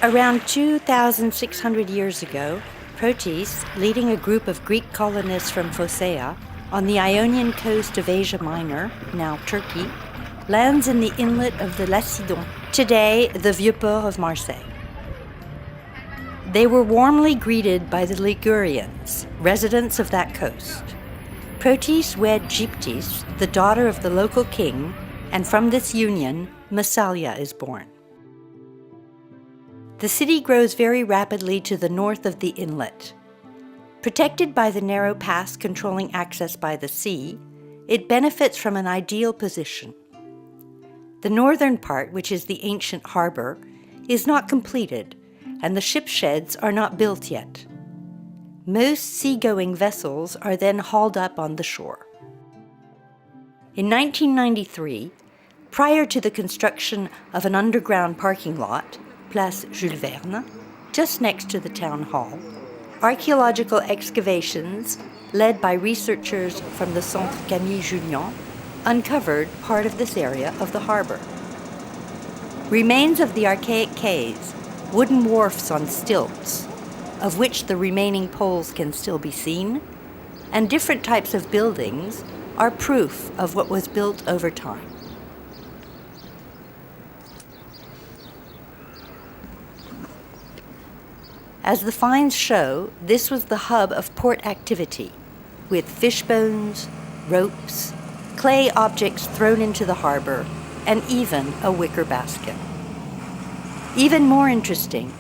Around 2,600 years ago, Proteus, leading a group of Greek colonists from Phocaea on the Ionian coast of Asia Minor, now Turkey, lands in the inlet of the Lacidon, today the Vieux Port of Marseille. They were warmly greeted by the Ligurians, residents of that coast. Proteus wed Gyptis, the daughter of the local king, and from this union, Massalia is born. The city grows very rapidly to the north of the inlet. Protected by the narrow pass controlling access by the sea, it benefits from an ideal position. The northern part, which is the ancient harbor, is not completed, and the ship sheds are not built yet. Most seagoing vessels are then hauled up on the shore. In 1993, prior to the construction of an underground parking lot, Place Jules Verne, just next to the town hall, archaeological excavations, led by researchers from the Centre Camille Jullian, uncovered part of this area of the harbor. Remains of the archaic quays, wooden wharfs on stilts, of which the remaining poles can still be seen, and different types of buildings are proof of what was built over time. As the finds show, this was the hub of port activity, with fish bones, ropes, clay objects thrown into the harbor, and even a wicker basket. Even more interesting,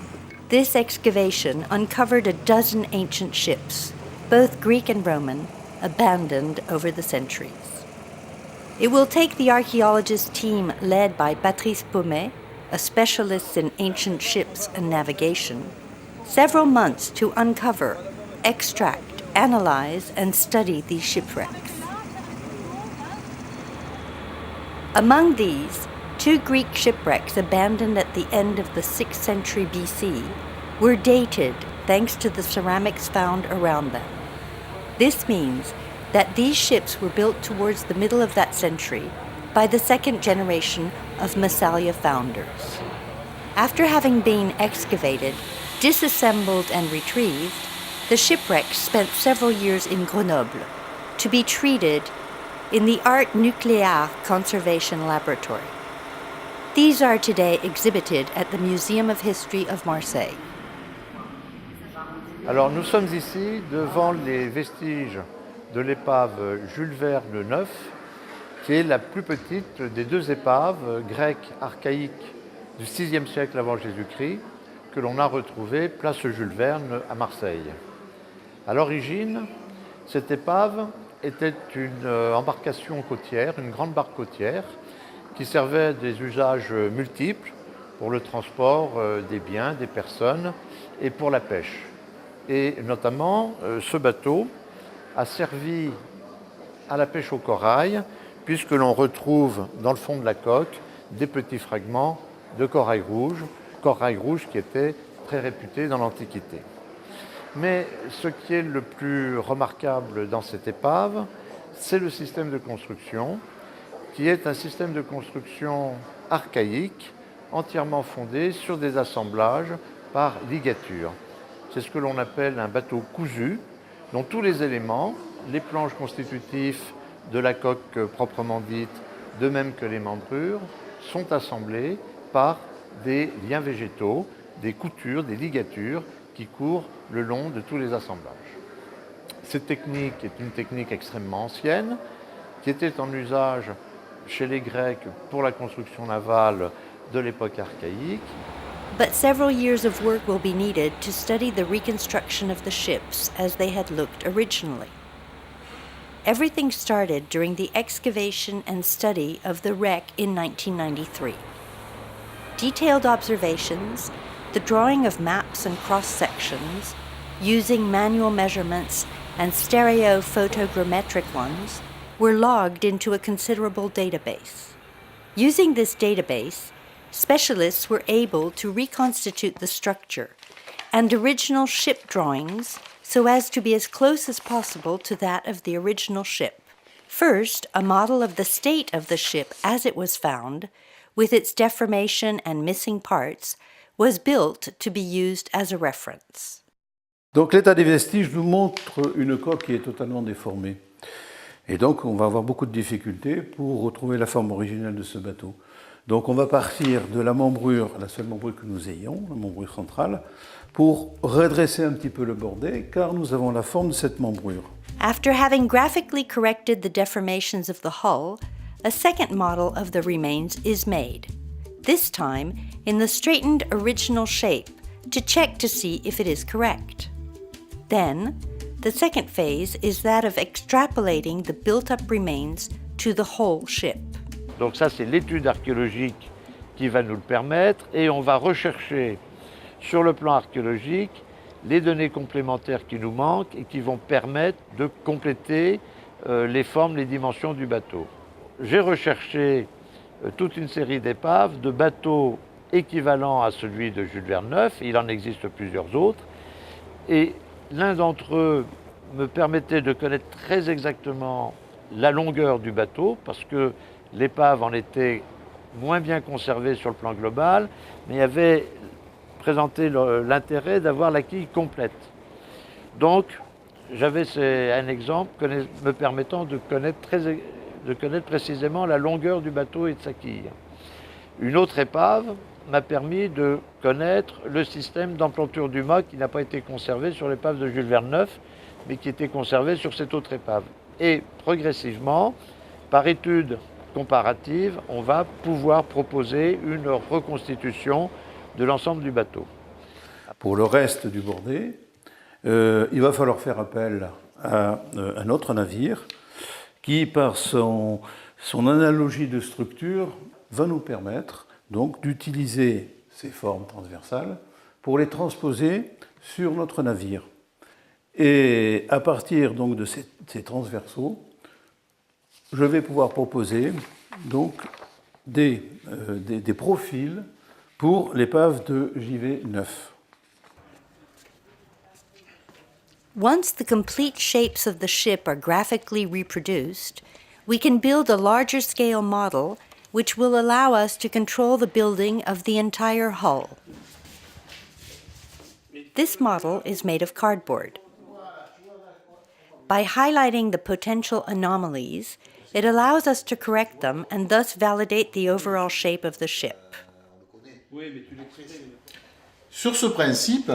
this excavation uncovered a dozen ancient ships, both Greek and Roman, abandoned over the centuries. It will take the archaeologist team led by Patrice Paumet, a specialist in ancient ships and navigation, several months to uncover, extract, analyze, and study these shipwrecks. Among these, 2 Greek shipwrecks abandoned at the end of the 6th century BC were dated thanks to the ceramics found around them. This means that these ships were built towards the middle of that century by the 2nd generation of Massalia founders. After having been excavated, disassembled and retrieved, the shipwrecks spent several years in Grenoble to be treated in the Art Nucléaire Conservation Laboratory. These are today exhibited at the Museum of History of Marseille. Alors nous sommes ici devant les vestiges de l'épave Jules Verne 9, qui est la plus petite des 2 épaves grecques archaïques du VIe siècle avant Jésus-Christ que l'on a retrouvées place Jules Verne à Marseille. À l'origine, cette épave était une embarcation côtière, une grande barque côtière, qui servait des usages multiples pour le transport des biens, des personnes et pour la pêche. Et notamment, ce bateau a servi à la pêche au corail, puisque l'on retrouve dans le fond de la coque des petits fragments de corail rouge qui était très réputé dans l'Antiquité. Mais ce qui est le plus remarquable dans cette épave, c'est le système de construction, qui est un système de construction archaïque, entièrement fondé sur des assemblages par ligature. C'est ce que l'on appelle un bateau cousu, dont tous les éléments, les planches constitutifs de la coque proprement dite, de même que les membrures, sont assemblés par des liens végétaux, des coutures, des ligatures qui courent le long de tous les assemblages. Cette technique est une technique extrêmement ancienne, qui était en usage chez les Grecs pour la construction navale de l'époque archaïque. But several years of work will be needed to study the reconstruction of the ships as they had looked originally. Everything started during the excavation and study of the wreck in 1993. Detailed observations, the drawing of maps and cross-sections, using manual measurements and stereophotogrammetric ones, were logged into a considerable database. Using this database, specialists were able to reconstitute the structure and original ship drawings so as to be as close as possible to that of the original ship. First, a model of the state of the ship as it was found, with its deformation and missing parts, was built to be used as a reference. Donc l'état des vestiges nous montre une coque qui est totalement déformée. Et donc on va avoir beaucoup de difficultés pour retrouver la forme originelle de ce bateau. Donc on va partir de la membrure, la seule membrure que nous ayons, la membrure centrale, pour redresser un petit peu le bordé, car nous avons la forme de cette membrure. After having graphically corrected the deformations of the hull, a second model of the remains is made, this time in the straightened original shape, to check to see if it is correct. Then, the second phase is that of extrapolating the built-up remains to the whole ship. Donc ça, c'est l'étude archéologique qui va nous le permettre, et on va rechercher sur le plan archéologique les données complémentaires qui nous manquent et qui vont permettre de compléter les formes, les dimensions du bateau. J'ai recherché toute une série d'épaves de bateaux équivalents à celui de Jules Verne IX, il en existe plusieurs autres, et l'un d'entre eux me permettait de connaître très exactement la longueur du bateau, parce que l'épave en était moins bien conservée sur le plan global, mais il y avait présenté l'intérêt d'avoir la quille complète. Donc, j'avais un exemple me permettant de connaître précisément la longueur du bateau et de sa quille. Une autre épave m'a permis de connaître le système d'emplanture du mât qui n'a pas été conservé sur l'épave de Jules Verne IX, mais qui était conservé sur cette autre épave. Et progressivement, par étude comparative, on va pouvoir proposer une reconstitution de l'ensemble du bateau. Pour le reste du bordé, il va falloir faire appel à un autre navire qui, par son analogie de structure, va nous permettre donc d'utiliser ces formes transversales pour les transposer sur notre navire. Et à partir donc de ces transversaux, je vais pouvoir proposer donc des profils pour l'épave de JV 9. Once the complete shapes of the ship are graphically reproduced, we can build a larger scale model which will allow us to control the building of the entire hull. This model is made of cardboard. By highlighting the potential anomalies, it allows us to correct them and thus validate the overall shape of the ship. Sur ce principe,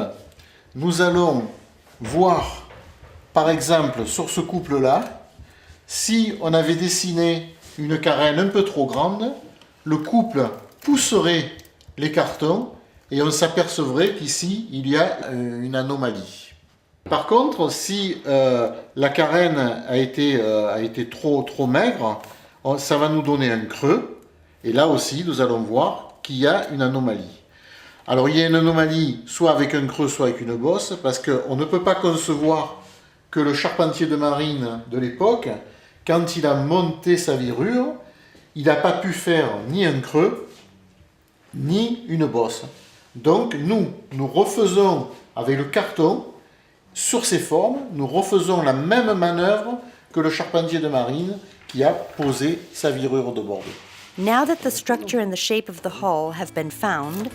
nous allons voir, par exemple, sur ce couple-là, si on avait dessiné une carène un peu trop grande, le couple pousserait les cartons et on s'apercevrait qu'ici, il y a une anomalie. Par contre, si la carène a été trop maigre, ça va nous donner un creux. Et là aussi, nous allons voir qu'il y a une anomalie. Alors, il y a une anomalie soit avec un creux, soit avec une bosse, parce qu'on ne peut pas concevoir que le charpentier de marine de l'époque, quand il a monté sa virure, il n'a pas pu faire ni un creux, ni une bosse. Donc, nous refaisons avec le carton, sur ces formes, nous refaisons la même manœuvre que le charpentier de marine qui a posé sa virure de bordée. Now that the structure and the shape of the hull have been found,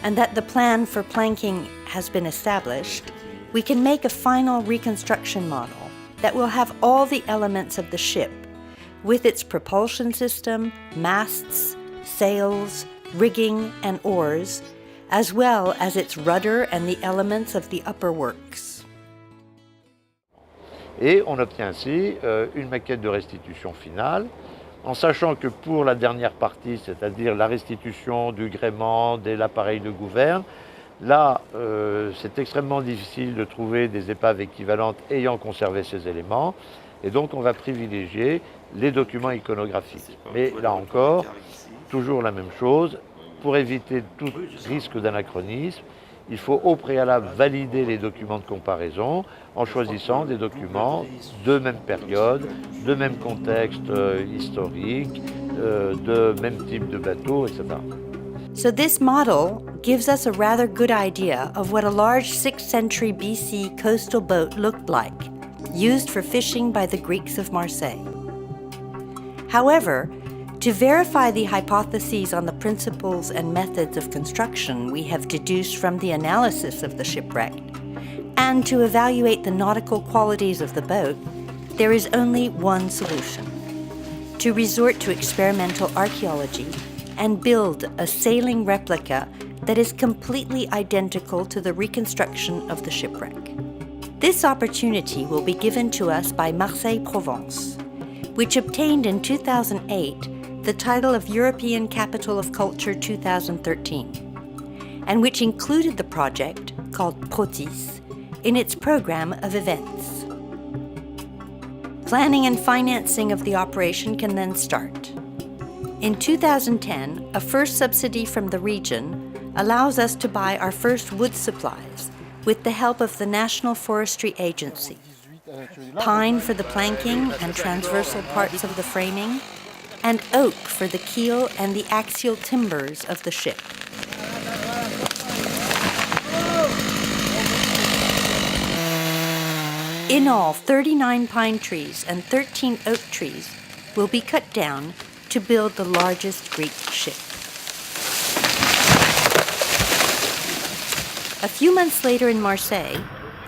and that the plan for planking has been established, we can make a final reconstruction model that will have all the elements of the ship, with its propulsion system, masts, sails, rigging, and oars, as well as its rudder and the elements of the upper works. Et on obtient ainsi une maquette de restitution finale, en sachant que pour la dernière partie, c'est-à-dire la restitution du gréement, de l'appareil de gouverne, là, c'est extrêmement difficile de trouver des épaves équivalentes ayant conservé ces éléments, et donc on va privilégier les documents iconographiques. Mais là encore, toujours la même chose, pour éviter tout risque d'anachronisme, il faut au préalable valider les documents de comparaison en choisissant des documents de même période, de même contexte historique, de même type de bateau, etc. So this model gives us a rather good idea of what a large 6th century BC coastal boat looked like, used for fishing by the Greeks of Marseille. However, To verify the hypotheses on the principles and methods of construction we have deduced from the analysis of the shipwreck, and to evaluate the nautical qualities of the boat, there is only one solution: to resort to experimental archaeology and build a sailing replica that is completely identical to the reconstruction of the shipwreck. This opportunity will be given to us by Marseille Provence, which obtained in 2008 the title of European Capital of Culture 2013, and which included the project, called Protis, in its program of events. Planning and financing of the operation can then start. In 2010, a first subsidy from the region allows us to buy our first wood supplies with the help of the National Forestry Agency: pine for the planking and transversal parts of the framing, and oak for the keel and the axial timbers of the ship. In all, 39 pine trees and 13 oak trees will be cut down to build the largest Greek ship. A few months later in Marseille,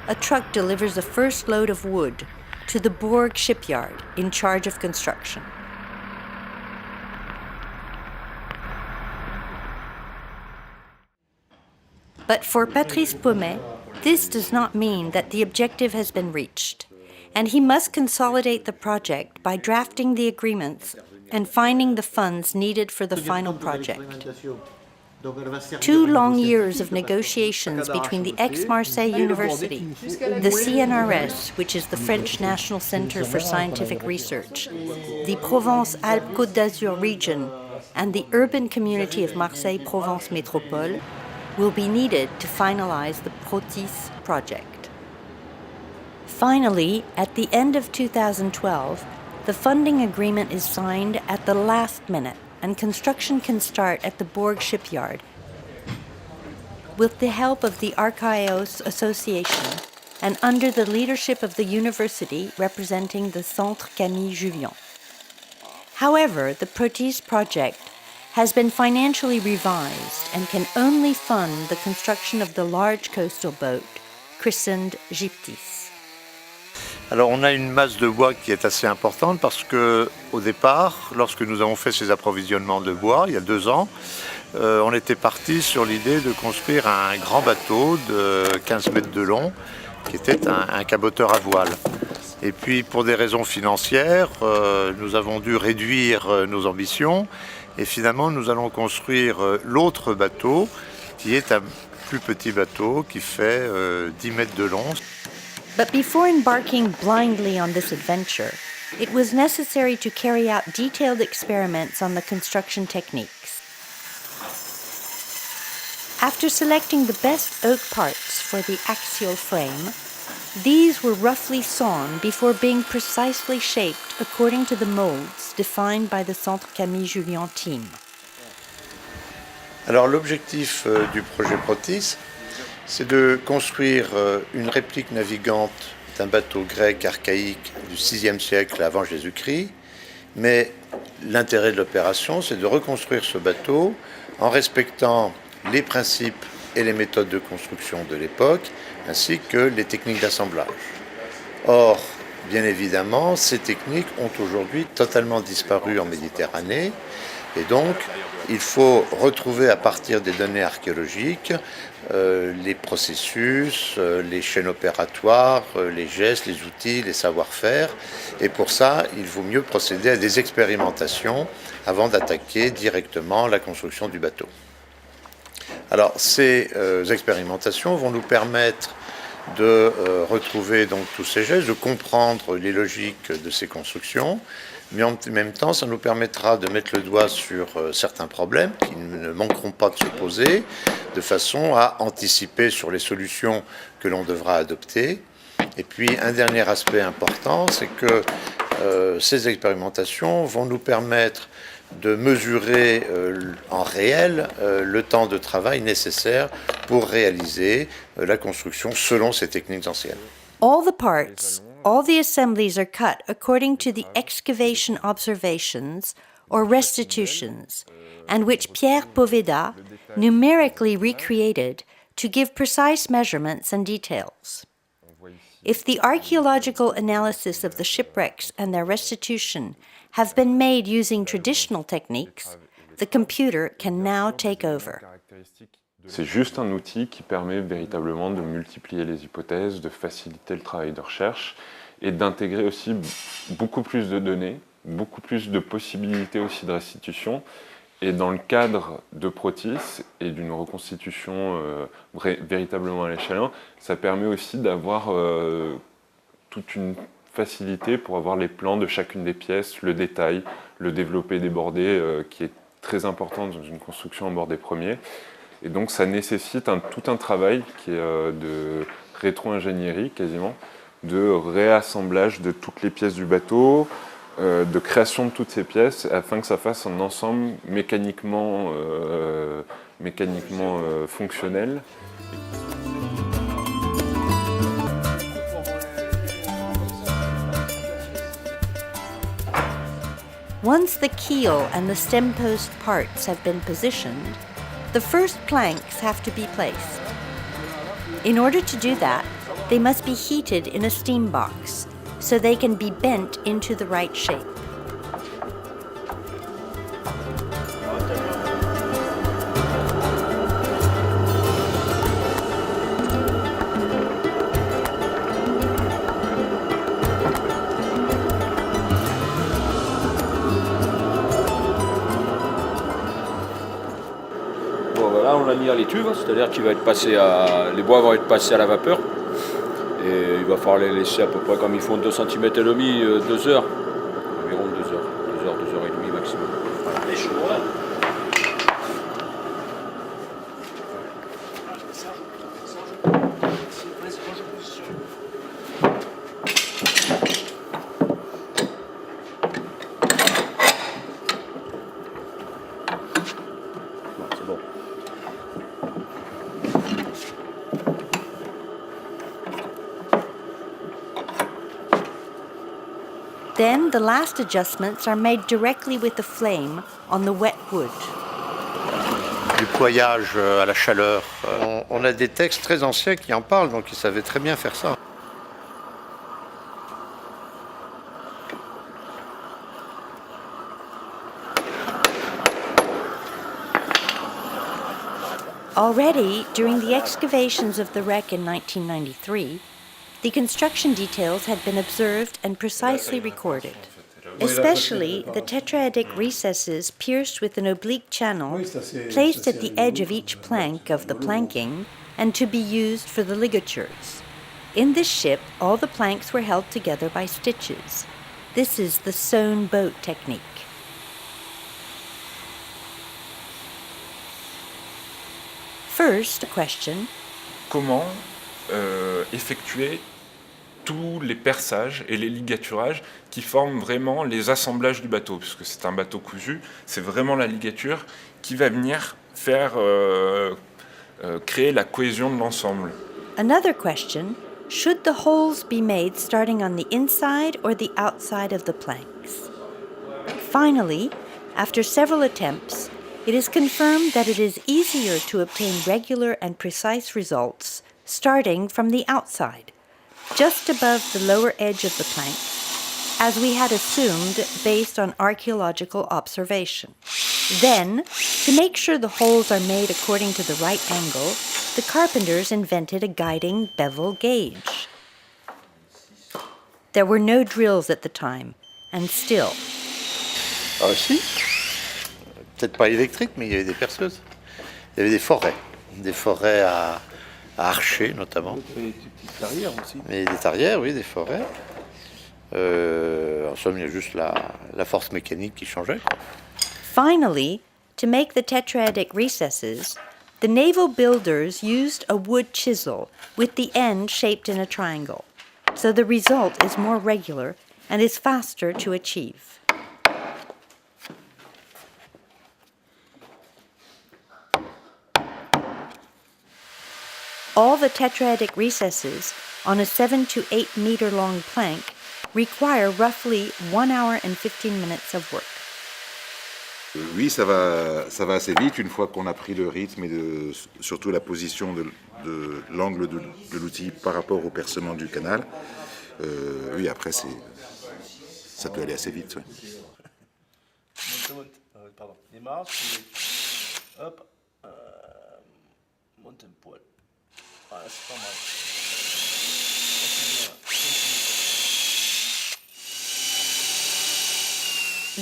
a truck delivers the first load of wood to the Bourg shipyard in charge of construction. But for Patrice Paumet, this does not mean that the objective has been reached, and he must consolidate the project by drafting the agreements and finding the funds needed for the final project. 2 long years of negotiations between the Aix-Marseille University, the CNRS, which is the French National Centre for Scientific Research, the Provence-Alpes-Côte d'Azur region, and the urban community of Marseille-Provence Métropole will be needed to finalize the Protis project. Finally, at the end of 2012, the funding agreement is signed at the last minute, and construction can start at the Bourg shipyard with the help of the Archaeos Association and under the leadership of the university representing the Centre Camille Jullian. However, the Protis project has been financially revised and can only fund the construction of the large coastal boat, christened Gyptis. Alors on a une masse de bois qui est assez importante parce que au départ, lorsque nous avons fait ces approvisionnements de bois, il y a 2 ans, on était parti sur l'idée de construire un grand bateau de 15 mètres de long qui était un caboteur à voile. Et puis pour des raisons financières, nous avons dû réduire nos ambitions et finalement nous allons construire l'autre bateau qui est un plus petit bateau qui fait 10 mètres de long. But before embarking blindly on this adventure, it was necessary to carry out detailed experiments on the construction techniques. After selecting the best oak parts for the axial frame, these were roughly sawn before being precisely shaped according to the molds defined by the Centre Camille Jullian team. Alors l'objectif du projet Protis, c'est de construire une réplique navigante d'un bateau grec archaïque du VIe siècle avant Jésus-Christ, mais l'intérêt de l'opération, c'est de reconstruire ce bateau en respectant les principes et les méthodes de construction de l'époque, ainsi que les techniques d'assemblage. Or, bien évidemment, ces techniques ont aujourd'hui totalement disparu en Méditerranée, et donc il faut retrouver à partir des données archéologiques les processus, les chaînes opératoires, les gestes, les outils, les savoir-faire, et pour ça, il vaut mieux procéder à des expérimentations avant d'attaquer directement la construction du bateau. Alors, ces expérimentations vont nous permettre de retrouver donc tous ces gestes, de comprendre les logiques de ces constructions, mais en même temps, ça nous permettra de mettre le doigt sur certains problèmes qui ne manqueront pas de se poser, de façon à anticiper sur les solutions que l'on devra adopter. Et puis, un dernier aspect important, c'est que ces expérimentations vont nous permettre de mesurer en réel le temps de travail nécessaire pour réaliser la construction selon ces techniques anciennes. All the parts, all the assemblies are cut according to the excavation observations or restitutions, and which Pierre Poveda numerically recreated to give precise measurements and details. If the archaeological analysis of the shipwrecks and their restitution have been made using traditional techniques, the computer can now take over. C'est juste un outil qui permet véritablement de multiplier les hypothèses, de faciliter le travail de recherche et d'intégrer aussi beaucoup plus de données, beaucoup plus de possibilités aussi de restitution. Et dans le cadre de Protis et d'une reconstitution véritablement à l'échelle 1, ça permet aussi d'avoir toute une facilité pour avoir les plans de chacune des pièces, le détail, le développé des bordés qui est très important dans une construction en bordé premier. Et donc ça nécessite tout un travail qui est de rétro-ingénierie quasiment, de réassemblage de toutes les pièces du bateau, de création de toutes ces pièces afin que ça fasse un ensemble mécaniquement fonctionnel. Once the keel and the stem post parts have been positioned, the first planks have to be placed. In order to do that, they must be heated in a steam box so they can be bent into the right shape. Bon, voilà, on l'a mis à l'étuve, c'est-à-dire qu'il va être passé les bois vont être passés à la vapeur. Et il va falloir les laisser à peu près comme ils font 2 cm et demi, 2 heures. Environ 2 heures, 2 heures et demie maximum. Les chauds, hein. C'est bon. Then the last adjustments are made directly with the flame on the wet wood. Du ployage à la chaleur. On a des textes très anciens qui en parlent, donc ils savaient très bien faire ça. Already, during the excavations of the wreck in 1993, the construction details had been observed and precisely recorded, especially the tetradic recesses pierced with an oblique channel placed at the edge of each plank of the planking and to be used for the ligatures. In this ship, all the planks were held together by stitches. This is the sewn boat technique. First, a question. Comment effectuer tous les perçages et les ligaturages qui forment vraiment les assemblages du bateau, puisque c'est un bateau cousu, c'est vraiment la ligature qui va venir faire créer la cohésion de l'ensemble. Another question, should the holes be made starting on the inside or the outside of the planks? Finally, after several attempts, it is confirmed that it is easier to obtain regular and precise results starting from the outside, just above the lower edge of the plank, as we had assumed based on archaeological observation. Then, to make sure the holes are made according to the right angle, the carpenters invented a guiding bevel gauge. There were no drills at the time, and still. Ah si, peut-être pas électriques, mais il y avait des perceuses. Il y avait des forêts à archer notamment. Des petites carrières aussi. Mais des tarières, oui, des forêts. En somme, il y a juste la force mécanique qui changeait. Finally, to make the tetradic recesses, the naval builders used a wood chisel with the end shaped in a triangle, so the result is more regular and is faster to achieve. All the tetradic recesses on a 7 to 8 meter long plank require roughly 1 hour and 15 minutes of work. Oui, ça va assez vite une fois qu'on a pris le rythme et surtout la position de l'angle de l'outil par rapport au percement du canal. Oui, après, ça peut aller assez vite. Ouais. Pardon, démarre, hop, monte un poil. Voilà, c'est pas mal.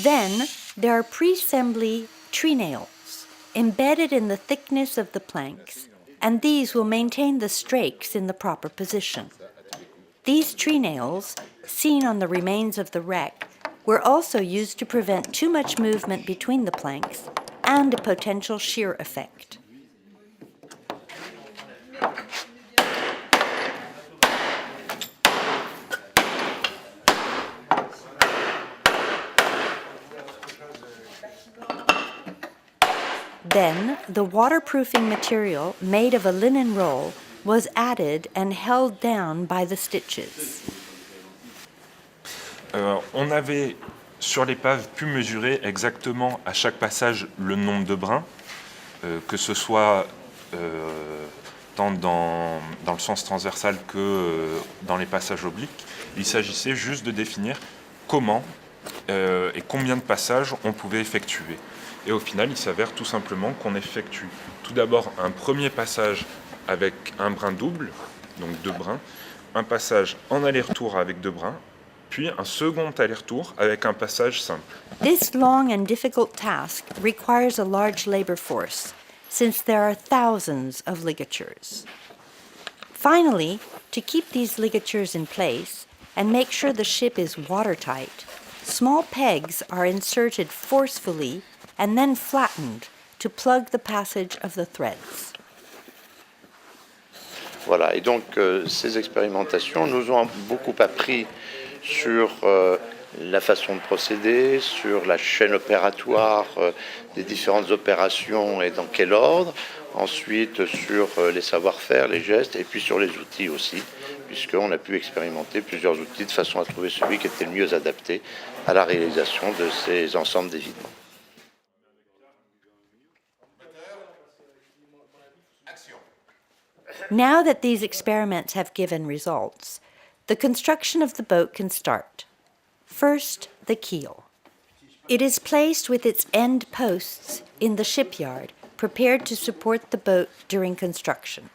Then there are pre-assembly trenails embedded in the thickness of the planks, and these will maintain the strakes in the proper position. These trenails, seen on the remains of the wreck, were also used to prevent too much movement between the planks and a potential shear effect. Then, the waterproofing material made of a linen roll was added and held down by the stitches. On avait sur l'épave pu mesurer exactement à chaque passage le nombre de brins, que ce soit tant dans le sens transversal que dans les passages obliques. Il s'agissait juste de définir comment et combien de passages on pouvait effectuer. Et au final, il s'avère tout simplement qu'on effectue tout d'abord un premier passage avec un brin double, donc 2 brins, un passage en aller-retour avec 2 brins, puis un second aller-retour avec un passage simple. This long and difficult task requires a large labor force, since there are thousands of ligatures. Finally, to keep these ligatures in place and make sure the ship is watertight, small pegs are inserted forcefully and then flattened to plug the passage of the threads. Voilà, et donc ces expérimentations nous ont beaucoup appris sur la façon de procéder, sur la chaîne opératoire des différentes opérations et dans quel ordre, ensuite sur les savoir-faire, les gestes, et puis sur les outils aussi, puisqu'on a pu expérimenter plusieurs outils de façon à trouver celui qui était le mieux adapté à la réalisation de ces ensembles d'évitement. Now that these experiments have given results, the construction of the boat can start. First, the keel. It is placed with its end posts in the shipyard, prepared to support the boat during construction.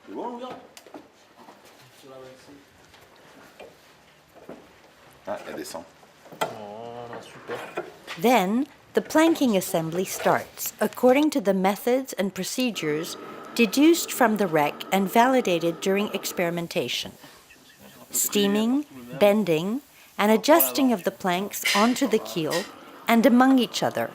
Ah, elle descend. Then, the planking assembly starts, according to the methods and procedures deduced from the wreck and validated during experimentation. Steaming, bending, and adjusting of the planks onto the keel and among each other,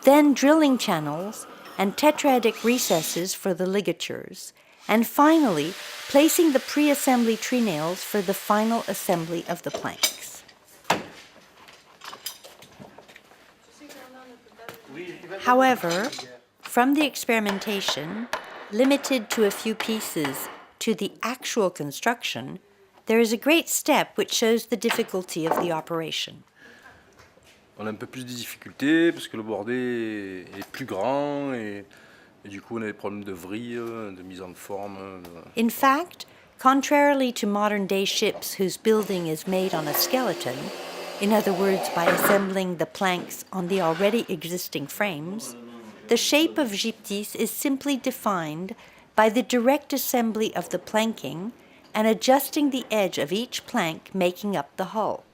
then drilling channels and tetradic recesses for the ligatures, and finally placing the pre-assembly trenails for the final assembly of the planks. However, from the experimentation, limited to a few pieces, to the actual construction, there is a great step which shows the difficulty of the operation. On a un peu plus de difficultés parce que le bordé est plus grand et du coup on a des problèmes de vrille, de mise en forme. In fact, contrarily to modern-day ships whose building is made on a skeleton, in other words by assembling the planks on the already existing frames, the shape of Gyptis is simply defined by the direct assembly of the planking and adjusting the edge of each plank making up the hull.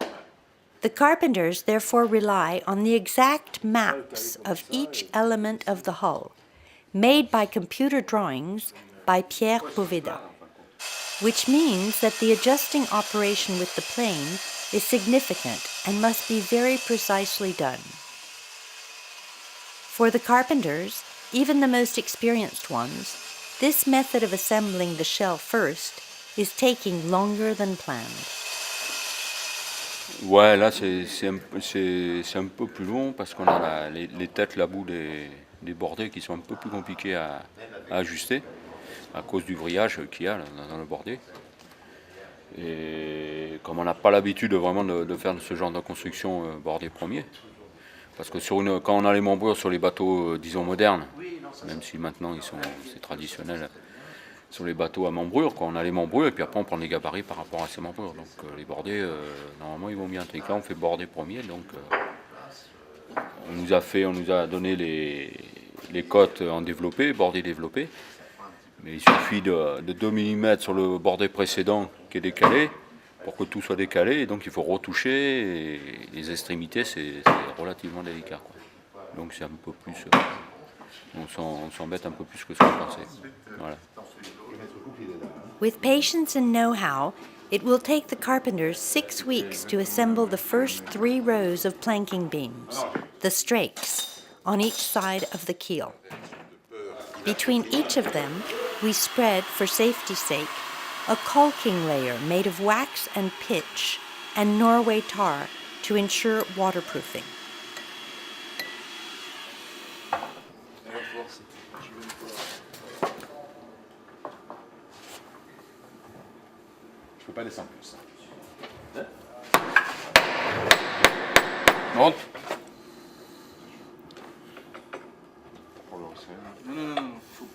The carpenters therefore rely on the exact maps of each element of the hull, made by computer drawings by Pierre Poveda, which means that the adjusting operation with the plane is significant and must be very precisely done. For the carpenters, even the most experienced ones, this method of assembling the shell first is taking longer than planned. Ouais, là c'est un peu plus long parce qu'on a les têtes, la boue des bordées qui sont un peu plus compliquées à ajuster à cause du vrillage qu'il y a dans le bordé. Et comme on n'a pas l'habitude vraiment de faire ce genre de construction bordé premier, Parce que quand on a les membrures sur les bateaux, disons modernes, même si maintenant c'est traditionnel, sur les bateaux à membrures, on a les membrures et puis après on prend les gabarits par rapport à ces membrures. Donc les bordés, normalement ils vont bien. Et là on fait border premier, donc on nous a donné les côtes en développé, bordé développé. Mais il suffit de 2 mm sur le bordé précédent qui est décalé pour que tout soit décalé. Et donc il faut retoucher et les extrémités c'est relativement délicat, quoi. Donc c'est un peu plus... on s'embête un peu plus que ce qu'on pensait. Voilà. With patience and know-how, it will take the carpenters 6 weeks to assemble the first 3 rows of planking beams, the strakes, on each side of the keel. Between each of them, we spread, for safety's sake, a caulking layer made of wax and pitch and Norway tar to ensure waterproofing. Je peux pas descendre plus. Monte. Non,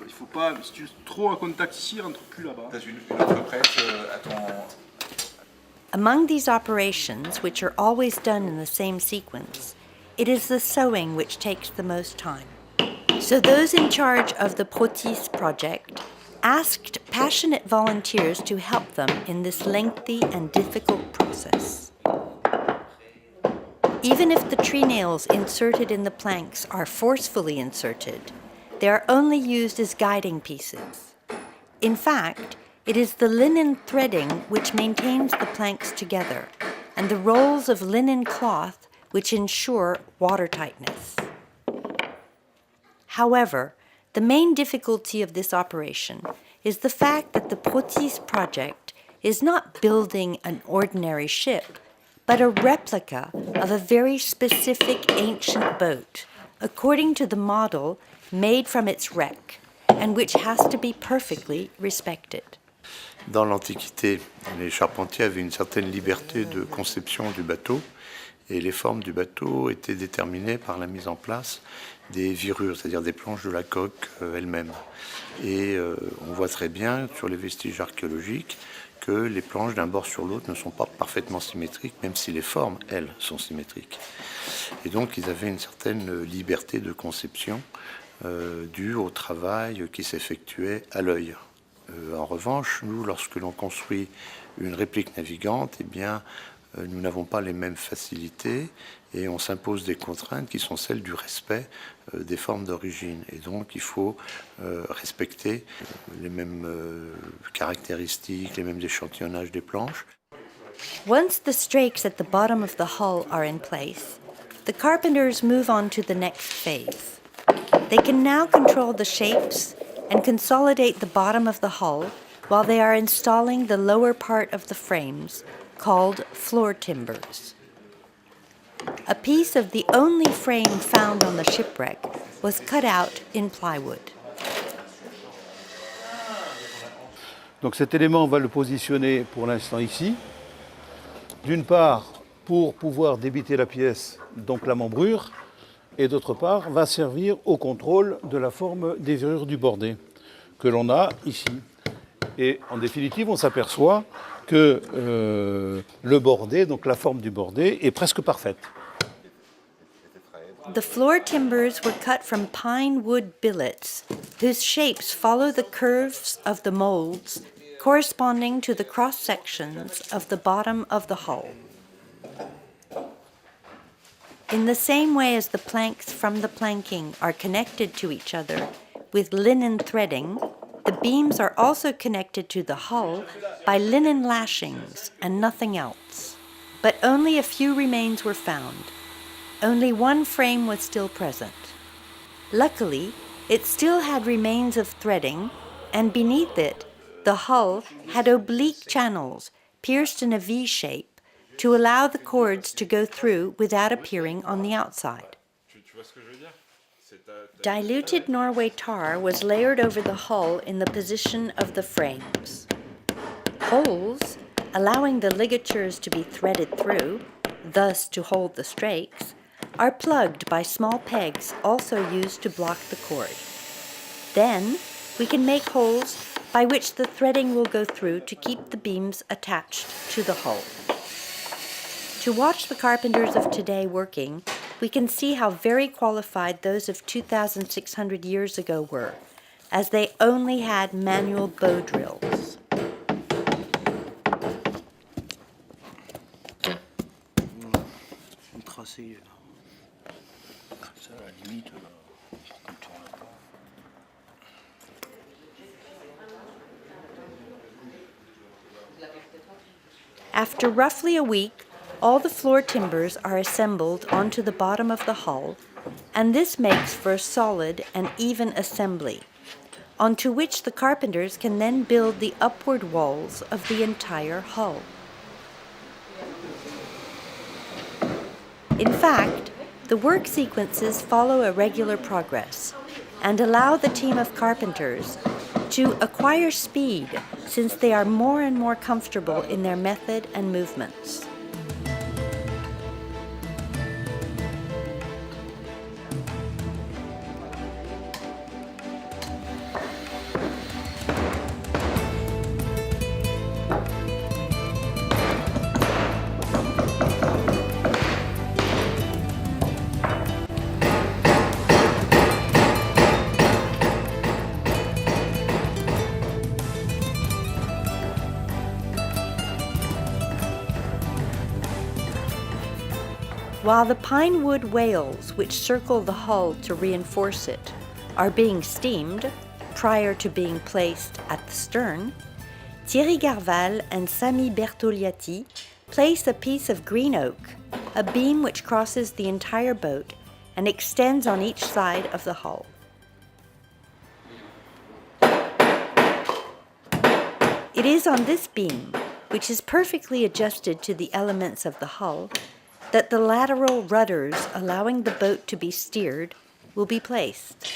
il faut pas, si tu es trop en contact ici, rentre plus là-bas. T'as une autre presse à ton... Among these operations, which are always done in the same sequence, it is the sewing which takes the most time. So those in charge of the Protis project asked passionate volunteers to help them in this lengthy and difficult process. Even if the tree nails inserted in the planks are forcefully inserted, they are only used as guiding pieces. In fact, it is the linen threading which maintains the planks together, and the rolls of linen cloth which ensure watertightness. However, the main difficulty of this operation is the fact that the Protis project is not building an ordinary ship, but a replica of a very specific ancient boat, according to the model made from its wreck, and which has to be perfectly respected. Dans l'Antiquité, les charpentiers avaient une certaine liberté de conception du bateau et les formes du bateau étaient déterminées par la mise en place des virures, c'est-à-dire des planches de la coque elle-même. Et on voit très bien sur les vestiges archéologiques que les planches d'un bord sur l'autre ne sont pas parfaitement symétriques, même si les formes, elles, sont symétriques. Et donc ils avaient une certaine liberté de conception due au travail qui s'effectuait à l'œil. En revanche, nous, lorsque l'on construit une réplique navigante, eh bien, nous n'avons pas les mêmes facilités et on s'impose des contraintes qui sont celles du respect des formes d'origine. Et donc, il faut respecter les mêmes caractéristiques, les mêmes échantillonnages des planches. Once the strakes at the bottom of the hull are in place, the carpenters move on to the next phase. They can now control the shapes and consolidate the bottom of the hull while they are installing the lower part of the frames, called floor timbers. A piece of the only frame found on the shipwreck was cut out in plywood. Donc cet élément, on va le positionner pour l'instant ici. D'une part, pour pouvoir débiter la pièce, donc la membrure, et d'autre part, va servir au contrôle de la forme des virures du bordé que l'on a ici. Et en définitive, on s'aperçoit que le bordé, donc la forme du bordé, est presque parfaite. The floor timbers were cut from pine wood billets, whose shapes follow the curves of the molds corresponding to the cross sections of the bottom of the hull. In the same way as the planks from the planking are connected to each other with linen threading, the beams are also connected to the hull by linen lashings and nothing else. But only a few remains were found. Only one frame was still present. Luckily, it still had remains of threading, and beneath it, the hull had oblique channels pierced in a V shape to allow the cords to go through without appearing on the outside. Diluted Norway tar was layered over the hull in the position of the frames. Holes, allowing the ligatures to be threaded through, thus to hold the strakes, are plugged by small pegs also used to block the cord. Then we can make holes by which the threading will go through to keep the beams attached to the hull. To watch the carpenters of today working, we can see how very qualified those of 2,600 years ago were, as they only had manual bow drills. After roughly a week, all the floor timbers are assembled onto the bottom of the hull, and this makes for a solid and even assembly, onto which the carpenters can then build the upward walls of the entire hull. In fact, the work sequences follow a regular progress and allow the team of carpenters to acquire speed since they are more and more comfortable in their method and movements. While the pine wood wales which circle the hull to reinforce it are being steamed prior to being placed at the stern, Thierry Garval and Sami Bertogliati place a piece of green oak, a beam which crosses the entire boat and extends on each side of the hull. It is on this beam, which is perfectly adjusted to the elements of the hull, that the lateral rudders allowing the boat to be steered will be placed.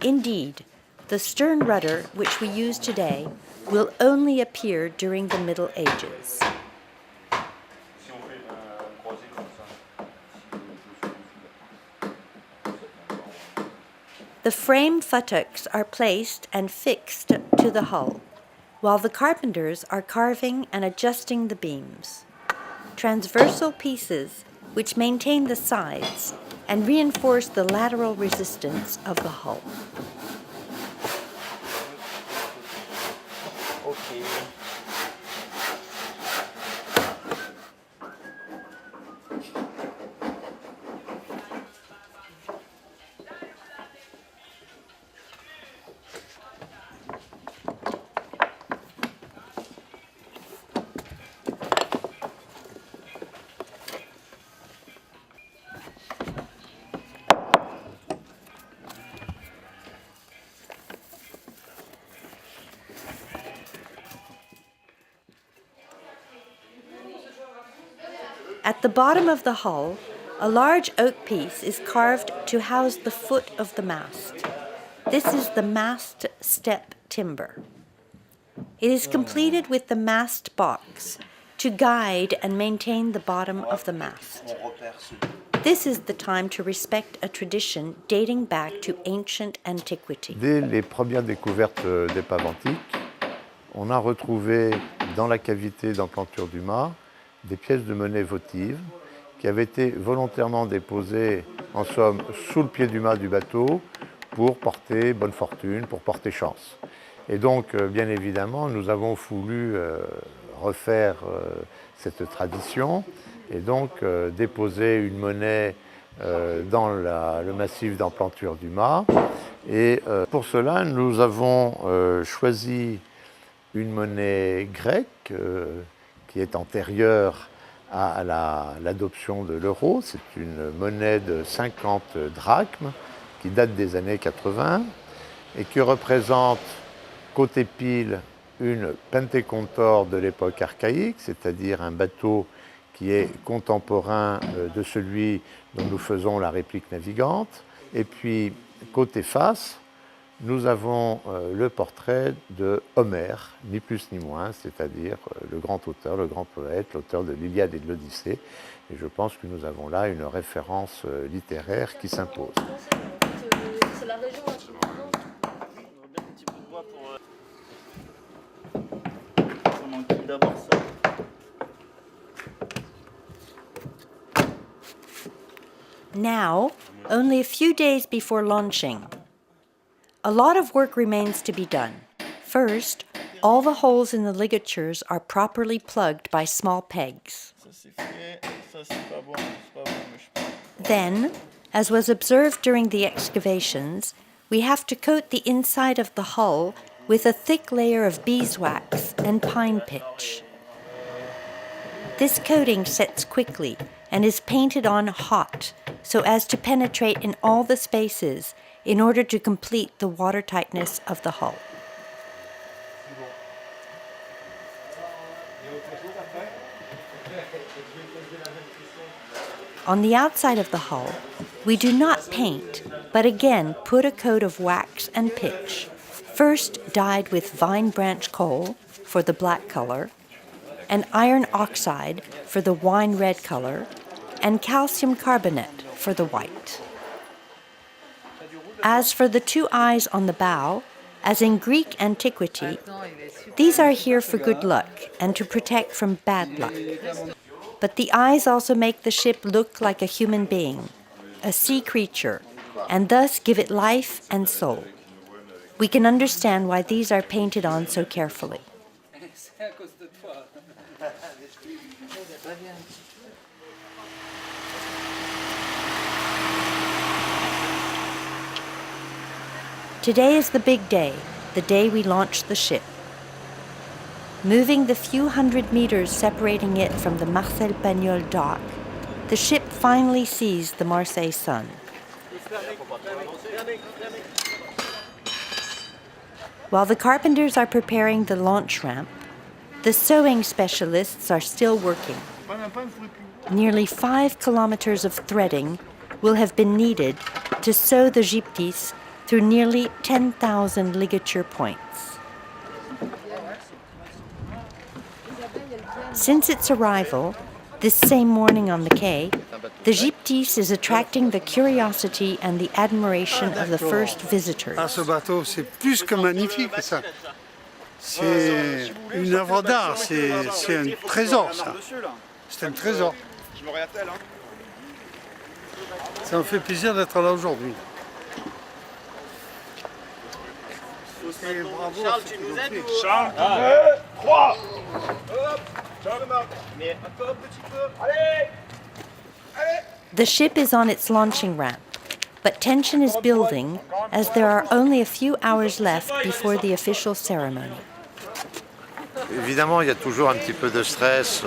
Indeed, the stern rudder which we use today will only appear during the Middle Ages. The frame futtocks are placed and fixed to the hull, while the carpenters are carving and adjusting the beams. Transversal pieces which maintain the sides and reinforce the lateral resistance of the hull. At the bottom of the hull, a large oak piece is carved to house the foot of the mast. This is the mast step timber. It is completed with the mast box to guide and maintain the bottom of the mast. This is the time to respect a tradition dating back to ancient antiquity. Dès les premières découvertes d'épaves antiques, on a retrouvé dans la cavité d'emplanture du mât des pièces de monnaie votives qui avaient été volontairement déposées, en somme, sous le pied du mât du bateau pour porter bonne fortune, pour porter chance. Et donc, bien évidemment, nous avons voulu refaire cette tradition et donc déposer une monnaie dans le massif d'emplanture du mât. Et pour cela, nous avons choisi une monnaie grecque qui est antérieure à l'adoption de l'euro. C'est une monnaie de 50 drachmes qui date des années 80 et qui représente côté pile une pentécontor de l'époque archaïque, c'est-à-dire un bateau qui est contemporain de celui dont nous faisons la réplique navigante. Et puis côté face, nous avons le portrait de Homère, ni plus ni moins, c'est-à-dire le grand auteur, le grand poète, l'auteur de l'Iliade et de l'Odyssée. Et je pense que nous avons là une référence littéraire qui s'impose. C'est la région. D'abord ça. Now, only a few days before launching. A lot of work remains to be done. First, all the holes in the ligatures are properly plugged by small pegs. Then, as was observed during the excavations, we have to coat the inside of the hull with a thick layer of beeswax and pine pitch. This coating sets quickly and is painted on hot so as to penetrate in all the spaces in order to complete the watertightness of the hull. On the outside of the hull, we do not paint, but again put a coat of wax and pitch, first dyed with vine branch coal for the black color, and iron oxide for the wine red color, and calcium carbonate for the white. As for the two eyes on the bow, as in Greek antiquity, these are here for good luck and to protect from bad luck. But the eyes also make the ship look like a human being, a sea creature, and thus give it life and soul. We can understand why these are painted on so carefully. Today is the big day, the day we launch the ship. Moving the few hundred meters separating it from the Marseille-Pagnol dock, the ship finally sees the Marseille sun. While the carpenters are preparing the launch ramp, the sewing specialists are still working. Nearly 5 kilometers of threading will have been needed to sew the Gyptis through nearly 10,000 ligature points. Since its arrival, this same morning on the quay, the Gyptis is attracting the curiosity and the admiration of the first visitors. Ah, ce bateau, c'est plus que magnifique, ça. C'est une œuvre d'art, c'est un trésor, ça. C'est un trésor. Ça me fait plaisir d'être là aujourd'hui. Et bravo à ceux qui l'ont fait. Charles, 3. Mais un peu, un petit peu. Allez! The ship is on its launching ramp, but tension is building as there are only a few hours left before the official ceremony. Évidemment, il y a toujours un petit peu de stress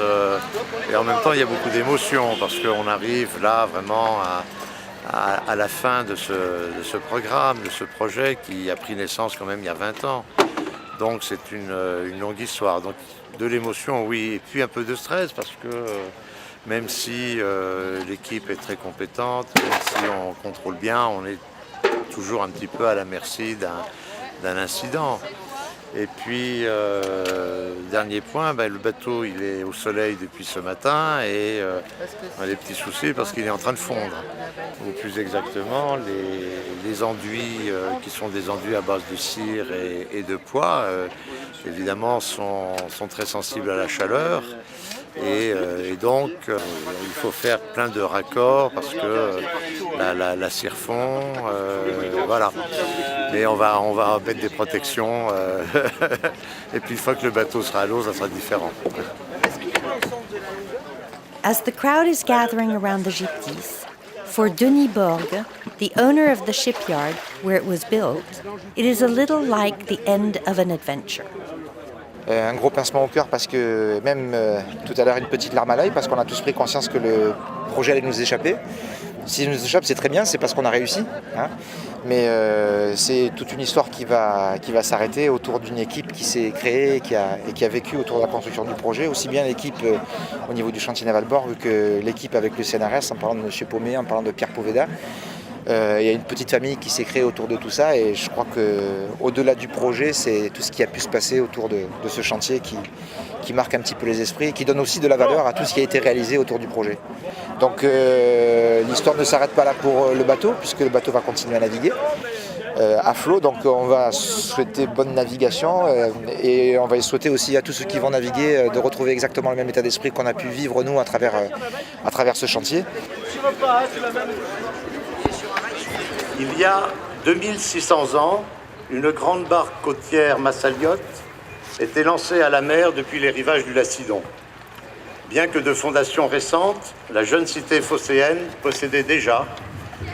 et en même temps, il y a beaucoup d'émotions parce qu'on arrive là vraiment à la fin de ce programme, de ce projet qui a pris naissance quand même il y a 20 ans. Donc c'est une longue histoire. Donc de l'émotion, oui, et puis un peu de stress parce que même si l'équipe est très compétente, même si on contrôle bien, on est toujours un petit peu à la merci d'un incident. Et puis, dernier point, le bateau il est au soleil depuis ce matin et on a des petits soucis parce qu'il est en train de fondre. Ou plus exactement, les enduits qui sont des enduits à base de cire et de pois, évidemment, sont très sensibles à la chaleur. Et donc, il faut faire plein de raccords parce que la cire fond, voilà. Mais on va mettre des protections et puis une fois que le bateau sera à l'eau, ça sera différent. As the crowd is gathering around the Gyptis, for Denis Borg, the owner of the shipyard where it was built, it is a little like the end of an adventure. Un gros pincement au cœur parce que même tout à l'heure une petite larme à l'œil parce qu'on a tous pris conscience que le projet allait nous échapper. S'il nous échappe, c'est très bien, c'est parce qu'on a réussi. Hein. Mais c'est toute une histoire qui va s'arrêter autour d'une équipe qui s'est créée et qui a vécu autour de la construction du projet, aussi bien l'équipe au niveau du chantier naval bord que l'équipe avec le CNRS, en parlant de M. Paumé, en parlant de Pierre Poveda. Il y a une petite famille qui s'est créée autour de tout ça et je crois qu'au-delà du projet, c'est tout ce qui a pu se passer autour de ce chantier qui marque un petit peu les esprits et qui donne aussi de la valeur à tout ce qui a été réalisé autour du projet. Donc l'histoire ne s'arrête pas là pour le bateau, puisque le bateau va continuer à naviguer à flot. Donc on va souhaiter bonne navigation et on va souhaiter aussi à tous ceux qui vont naviguer de retrouver exactement le même état d'esprit qu'on a pu vivre nous à travers ce chantier. Il y a 2600 ans, une grande barque côtière massaliote était lancée à la mer depuis les rivages du Lacidon. Bien que de fondation récente, la jeune cité phocéenne possédait déjà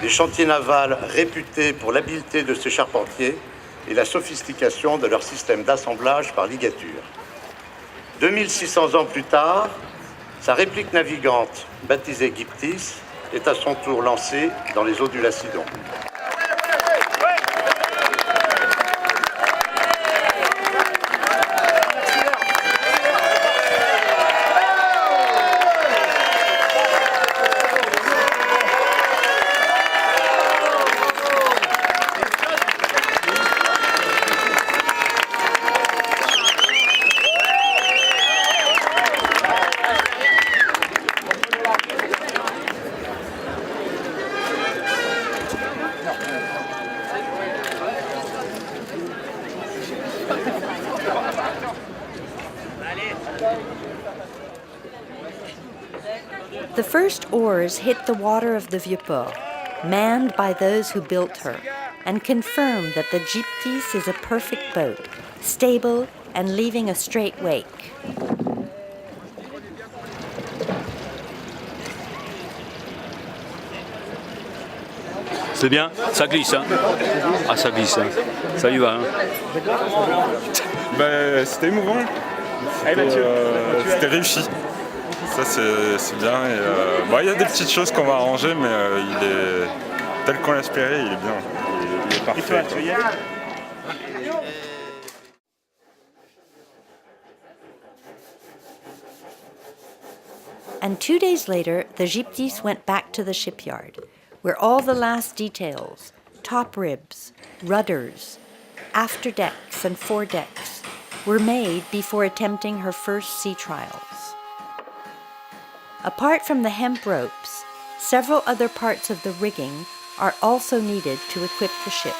des chantiers navals réputés pour l'habileté de ses charpentiers et la sophistication de leur système d'assemblage par ligature. 2600 ans plus tard, sa réplique navigante, baptisée Gyptis, est à son tour lancée dans les eaux du Lacidon. The first oars hit the water of the Vieux Port, manned by those who built her, and confirm that the Gyptis is a perfect boat, stable and leaving a straight wake. C'est bien, ça glisse, hein. Ah, ça glisse, hein. Ça y va, hein. C'était émouvant. C'était réussi. Ça, c'est bien. Il y a des petites choses qu'on va arranger, mais il est tel qu'on l'espérait, il est bien. Il est parfait. And 2 days later, the Gyptis went back to the shipyard, where all the last details, top ribs, rudders, after decks and foredecks, were made before attempting her first sea trials. Apart from the hemp ropes, several other parts of the rigging are also needed to equip the ship.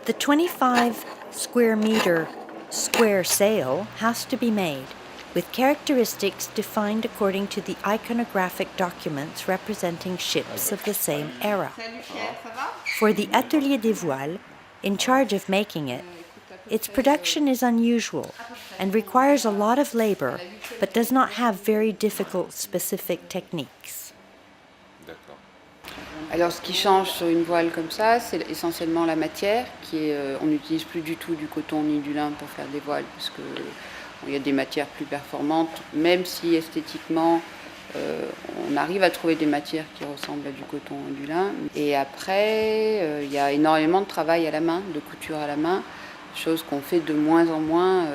The 25 square meter square sail has to be made, with characteristics defined according to the iconographic documents representing ships of the same era. For the Atelier des Voiles, in charge of making it, its production is unusual and requires a lot of labor, but does not have very difficult specific techniques. Alors ce qui change sur une voile comme ça, c'est essentiellement la matière, on n'utilise plus du tout du coton ni du lin pour faire des voiles, parce qu'il y a des matières plus performantes, même si esthétiquement on arrive à trouver des matières qui ressemblent à du coton et du lin. Et après, il y a énormément de travail à la main, de couture à la main, chose qu'on fait de moins en moins.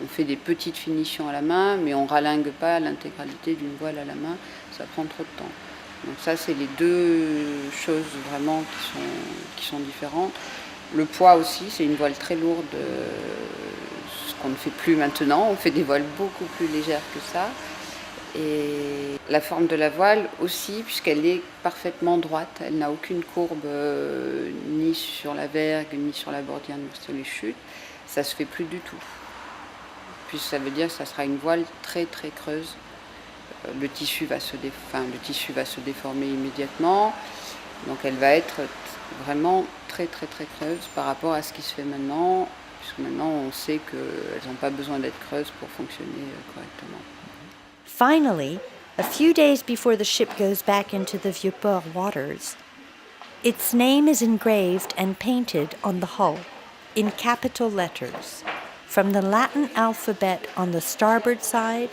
On fait des petites finitions à la main, mais on ralingue pas l'intégralité d'une voile à la main, ça prend trop de temps. Donc ça, c'est les deux choses vraiment qui sont différentes. Le poids aussi, c'est une voile très lourde, ce qu'on ne fait plus maintenant. On fait des voiles beaucoup plus légères que ça. Et la forme de la voile aussi, puisqu'elle est parfaitement droite. Elle n'a aucune courbe ni sur la vergue, ni sur la bordière, ni sur les chutes. Ça se fait plus du tout. Puis ça veut dire que ça sera une voile très très creuse. Le tissu va se déformer immédiatement, donc elle va être vraiment très très très creuse par rapport à ce qui se fait maintenant, puisque maintenant on sait qu'elles n'ont pas besoin d'être creuses pour fonctionner correctement. Finally, a few days before the ship goes back into the Vieux Port waters, its name is engraved and painted on the hull in capital letters, from the Latin alphabet on the starboard side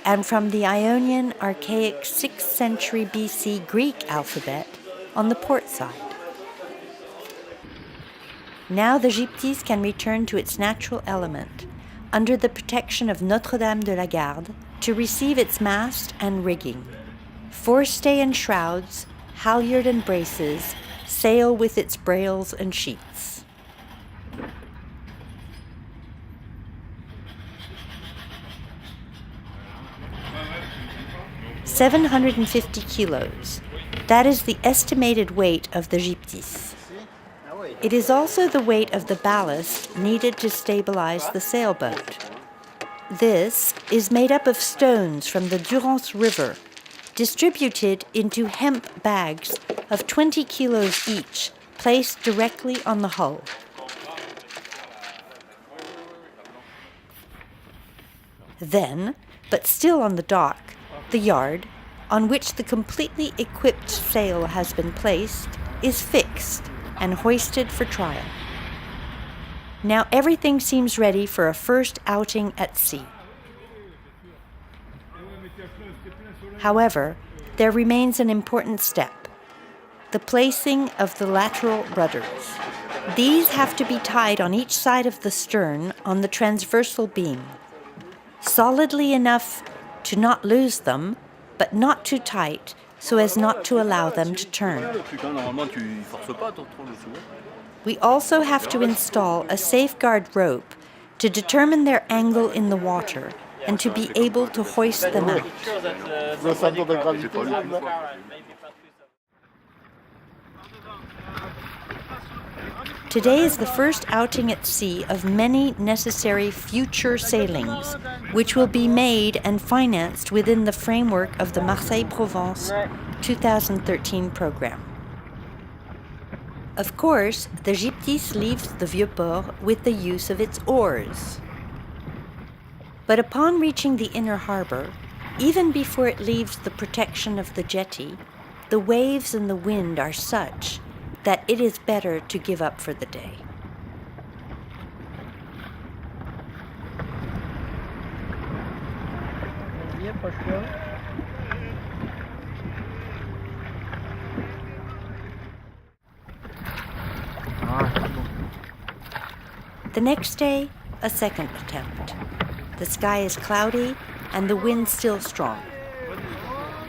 and from the Ionian archaic 6th century BC Greek alphabet on the port side. Now the Gyptis can return to its natural element, under the protection of Notre-Dame de la Garde, to receive its mast and rigging. Forestay and shrouds, halyard and braces, sail with its brails and sheets. "750 kilos. That is the estimated weight of the Gyptis. It is also the weight of the ballast needed to stabilize the sailboat. This is made up of stones from the Durance River, distributed into hemp bags of 20 kilos each, placed directly on the hull. Then, but still on the dock, the yard, on which the completely equipped sail has been placed, is fixed and hoisted for trial. Now everything seems ready for a first outing at sea. However, there remains an important step: the placing of the lateral rudders. These have to be tied on each side of the stern on the transversal beam, solidly enough to not lose them, but not too tight so as not to allow them to turn. We also have to install a safeguard rope to determine their angle in the water and to be able to hoist them out. Today is the first outing at sea of many necessary future sailings, which will be made and financed within the framework of the Marseille-Provence 2013 program. Of course, the Gyptis leaves the Vieux-Port with the use of its oars. But upon reaching the inner harbor, even before it leaves the protection of the jetty, the waves and the wind are such that it is better to give up for the day. The next day, a second attempt. The sky is cloudy and the wind still strong.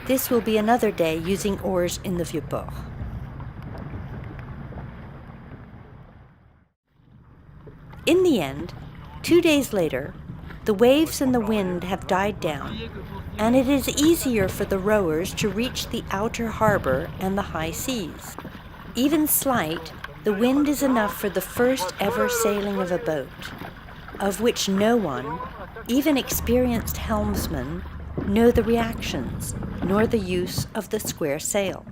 This will be another day using oars in the Vieux-Port. In the end, 2 days later, the waves and the wind have died down, and it is easier for the rowers to reach the outer harbor and the high seas. Even slight, the wind is enough for the first ever sailing of a boat, of which no one, even experienced helmsmen, know the reactions, nor the use of the square sail.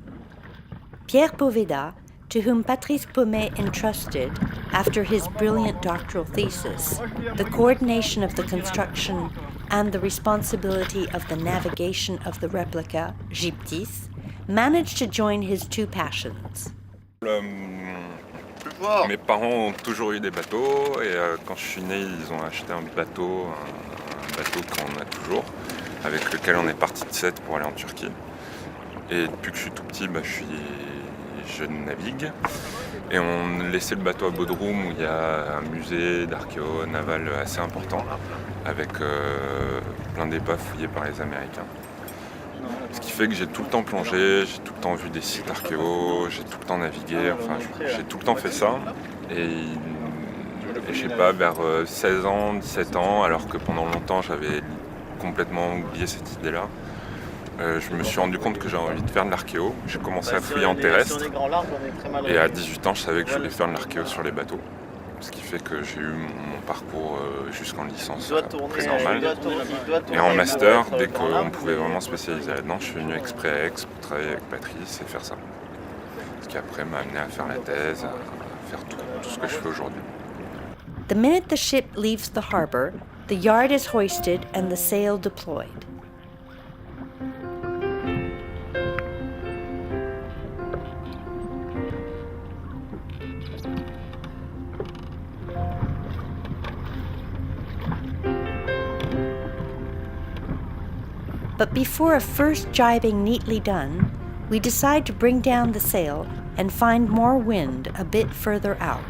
Pierre Poveda, to whom Patrice Paumet entrusted, after his brilliant doctoral thesis, the coordination of the construction and the responsibility of the navigation of the replica, Gyptis, managed to join his two passions. Mes parents ont toujours eu des bateaux et quand je suis né, ils ont acheté un bateau qu'on a toujours, avec lequel on est parti de Sète pour aller en Turquie. Et depuis que je suis tout petit, je navigue. Et on laissait le bateau à Bodrum où il y a un musée d'archéo naval assez important avec plein d'épaves fouillées par les Américains. Ce qui fait que j'ai tout le temps plongé, j'ai tout le temps vu des sites archéo, j'ai tout le temps navigué, enfin j'ai tout le temps fait ça. Et je sais pas, vers 16 ans, 17 ans, alors que pendant longtemps j'avais complètement oublié cette idée-là, je me suis rendu compte que j'avais envie de faire de l'archéo. J'ai commencé à fouiller en terrestre et à 18 ans je savais que je voulais faire de l'archéo sur les bateaux. Ce qui fait que j'ai eu mon parcours jusqu'en licence très normal. Et en master, dès qu'on pouvait vraiment spécialiser là-dedans, je suis venu exprès à Aix pour travailler avec Patrice et faire ça. Ce qui après m'a amené à faire la thèse, à faire tout ce que je fais aujourd'hui. The minute the ship leaves the harbor, the yard is hoisted and the sail deployed. But before a first jibing neatly done, we decide to bring down the sail and find more wind a bit further out.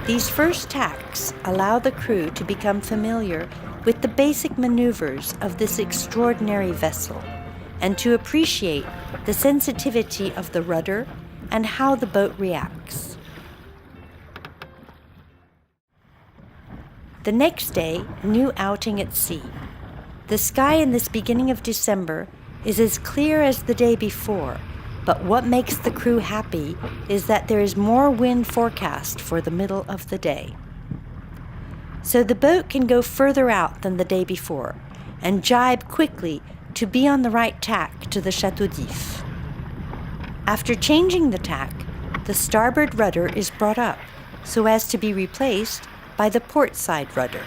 These first tacks allow the crew to become familiar with the basic maneuvers of this extraordinary vessel and to appreciate the sensitivity of the rudder and how the boat reacts. The next day, new outing at sea. The sky in this beginning of December is as clear as the day before, but what makes the crew happy is that there is more wind forecast for the middle of the day. So the boat can go further out than the day before and jibe quickly to be on the right tack to the Château d'If. After changing the tack, the starboard rudder is brought up so as to be replaced by the port side rudder.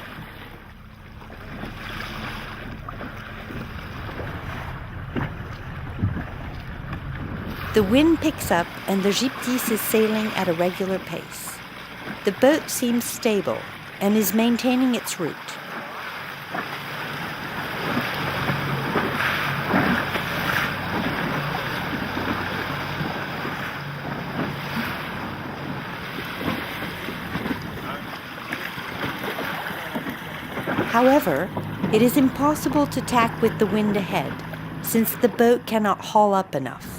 The wind picks up and the Gyptis is sailing at a regular pace. The boat seems stable and is maintaining its route. However, it is impossible to tack with the wind ahead, since the boat cannot haul up enough.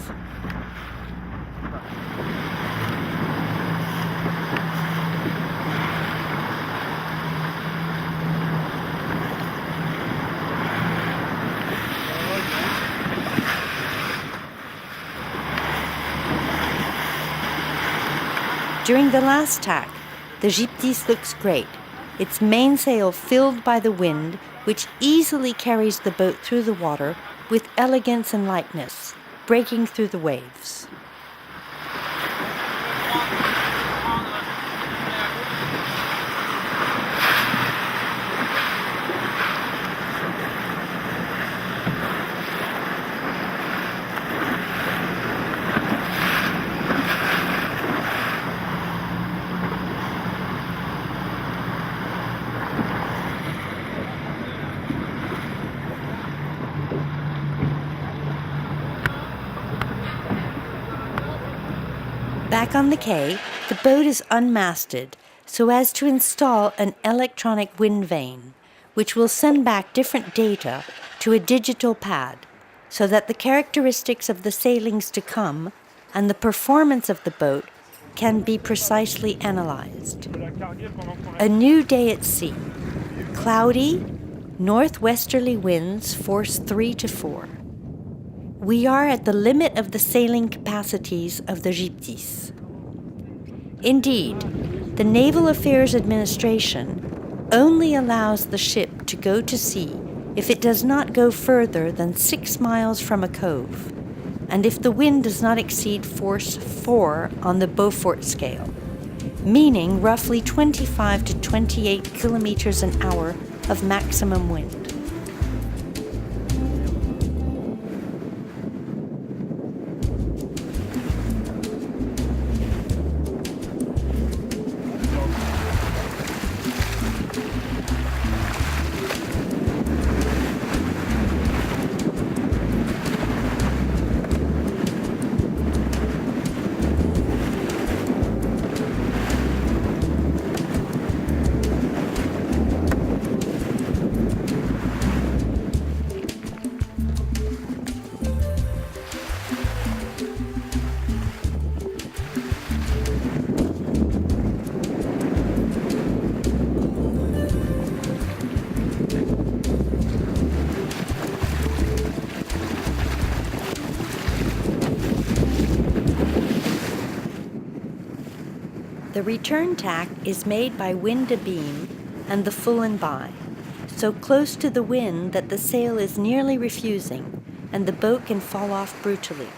During the last tack, the Gyptis looks great, its mainsail filled by the wind, which easily carries the boat through the water with elegance and lightness, breaking through the waves. Back on the quay, the boat is unmasted so as to install an electronic wind vane, which will send back different data to a digital pad so that the characteristics of the sailings to come and the performance of the boat can be precisely analyzed. A new day at sea. Cloudy, northwesterly winds force 3 to 4. We are at the limit of the sailing capacities of the Gyptis. Indeed, the Naval Affairs Administration only allows the ship to go to sea if it does not go further than 6 miles from a cove, and if the wind does not exceed force 4 on the Beaufort scale, meaning roughly 25 to 28 kilometers an hour of maximum wind. The return tack is made by wind abeam and the full and by, so close to the wind that the sail is nearly refusing and the boat can fall off brutally.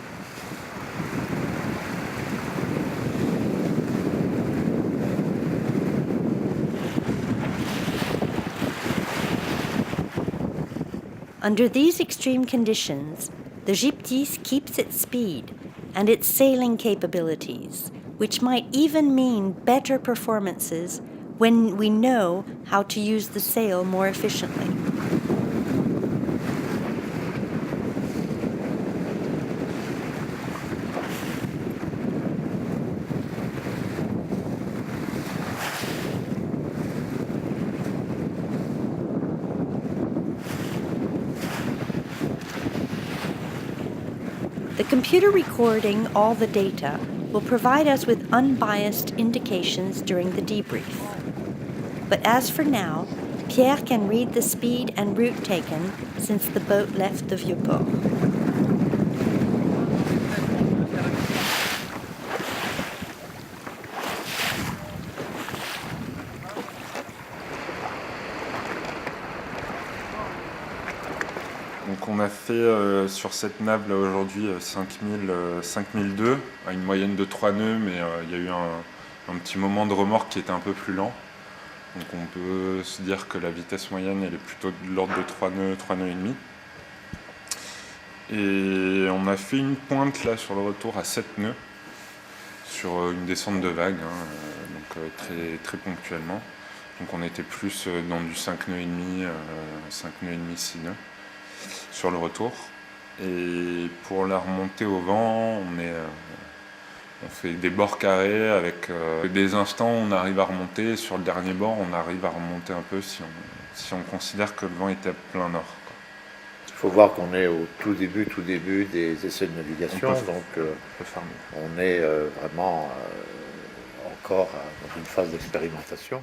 Under these extreme conditions, the Gyptis keeps its speed and its sailing capabilities, which might even mean better performances when we know how to use the sail more efficiently. computer recording all the data will provide us with unbiased indications during the debrief. But as for now, Pierre can read the speed and route taken since the boat left the Vieux Port. Donc on a fait sur cette nave là aujourd'hui 5002 à une moyenne de 3 nœuds, mais il y a eu un petit moment de remorque qui était un peu plus lent. Donc on peut se dire que la vitesse moyenne elle est plutôt de l'ordre de 3 nœuds et demi. Et on a fait une pointe là sur le retour à 7 nœuds sur une descente de vague, donc très ponctuellement. Donc on était plus dans du 5 nœuds et demi, 6 nœuds sur le retour. Et pour la remontée au vent, on fait des bords carrés avec des instants où on arrive à remonter. Sur le dernier bord, on arrive à remonter un peu si on considère que le vent était à plein nord. Il faut voir qu'on est au tout début des essais de navigation, donc on est vraiment encore dans une phase d'expérimentation.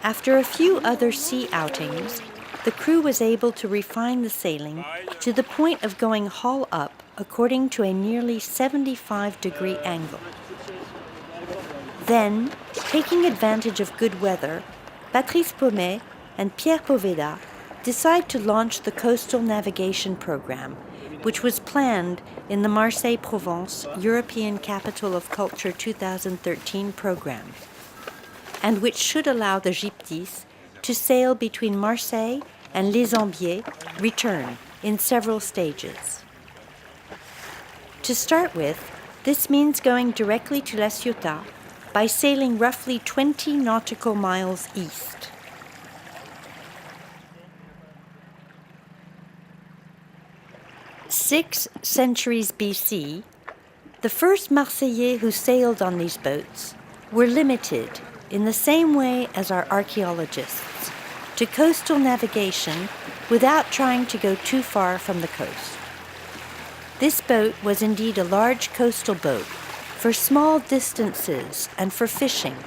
After a few other sea outings, the crew was able to refine the sailing to the point of going hull up according to a nearly 75-degree angle. Then, taking advantage of good weather, Patrice Paumet and Pierre Poveda decide to launch the coastal navigation program, which was planned in the Marseille-Provence European Capital of Culture 2013 program, and which should allow the Gyptis to sail between Marseille and Les Ambiers, return in several stages. To start with, this means going directly to La Ciotat by sailing roughly 20 nautical miles east. Six centuries BC, the first Marseillais who sailed on these boats were limited in the same way as our archaeologists to coastal navigation without trying to go too far from the coast. This boat was indeed a large coastal boat for small distances and for fishing,